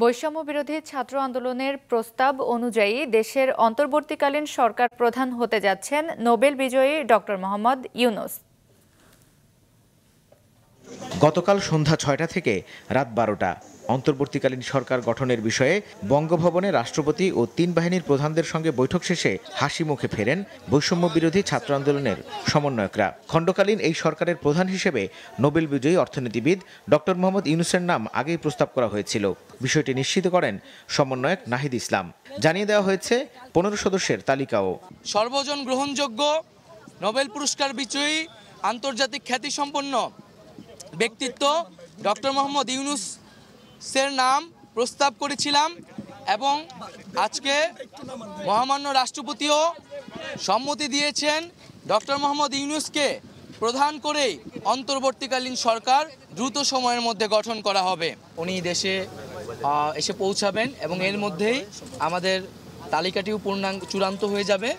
বৈষম্য বিরোধী ছাত্র আন্দোলনের প্রস্তাব অনুযায়ী দেশের অন্তর্বর্তীকালীন সরকার প্রধান হতে যাচ্ছেন নোবেল বিজয়ী ডক্টর মোহাম্মদ ইউনূস। গতকাল সন্ধ্যা ৬টা থেকে রাত ১২টা অন্তর্বর্তীকালীন সরকার গঠনের বিষয়ে বঙ্গভবনে রাষ্ট্রপতি ও ৩ বাহিনীর প্রধানদের সঙ্গে বৈঠক শেষে হাসি মুখে ফেরেন বৈষম্য বিরোধী ছাত্র আন্দোলনের সমন্বয়করা। খণ্ডকালীন এই সরকারের প্রধান হিসেবে নোবেল বিজয়ী অর্থনীতিবিদ ডক্টর মোহাম্মদ ইউনূসের নাম আগেই প্রস্তাব করা হয়েছিল। বিষয়টি নিশ্চিত করেন সমন্বয়ক নাহিদ ইসলাম। জানিয়ে দেওয়া হয়েছে ১৫ সদস্যের তালিকাও। সর্বজন গ্রহণযোগ্য নোবেল পুরস্কার বিজয়ী আন্তর্জাতিক খ্যাতিসম্পন্ন ব্যক্তিত্ব ডক্টর মোহাম্মদ ইউনূসের নাম প্রস্তাব করেছিলাম এবং আজকে মহামান্য রাষ্ট্রপতিও সম্মতি দিয়েছেন ডক্টর মোহাম্মদ ইউনূসকে প্রধান করেই অন্তর্বর্তীকালীন সরকার দ্রুত সময়ের মধ্যে গঠন করা হবে। উনি দেশে এসে পৌঁছাবেন এবং এর মধ্যেই আমাদের তালিকাটিও চূড়ান্ত হয়ে যাবে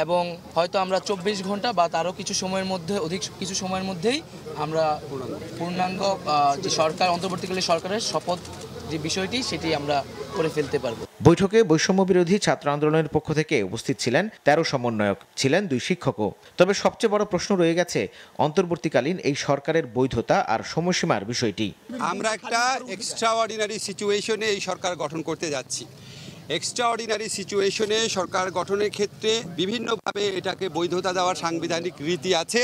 এবং হয়তো আমরা ২৪ ঘন্টা বা তারও কিছু সময়ের মধ্যে অধিক কিছু সময়ের মধ্যেই আমরা পূর্ণাঙ্গ যে সরকার অন্তর্বর্তীকালীন সরকারের শপথ যে বিষয়টি সেটি আমরা করে ফেলতে পারব। বৈঠকে বৈষম্য বিরোধী ছাত্র আন্দোলনের পক্ষ থেকে উপস্থিত ছিলেন ১৩ সমন্বয়ক, ছিলেন ২ শিক্ষকও। তবে সবচেয়ে বড় প্রশ্ন রয়ে গেছে অন্তর্বর্তীকালীন এই সরকারের বৈধতা আর সময়সীমার বিষয়টি। আমরা একটা এক্সট্রাঅর্ডিনারি সিচুয়েশনে এই সরকার গঠন করতে যাচ্ছি। এক্সট্রাঅর্ডিনারি সিচুয়েশনে সরকার গঠনের ক্ষেত্রে বিভিন্নভাবে এটাকে বৈধতা দেওয়ার সাংবিধানিক রীতি আছে,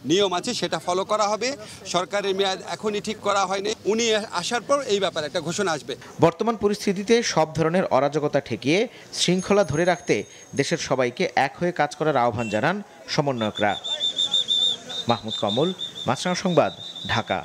নিয়ম আছে, সেটা ফলো করা হবে। সরকারের মেয়াদ এখনই ঠিক করা হয়নি, উনি আসার পর এই ব্যাপারে একটা ঘোষণা আসবে। বর্তমান পরিস্থিতিতে সব ধরনের অরাজকতা ঠেকিয়ে শৃঙ্খলা ধরে রাখতে দেশের সবাইকে এক হয়ে কাজ করার আহ্বান জানান সমন্বয়করা। মাহমুদ কমল, মাছরাঙা সংবাদ, ঢাকা।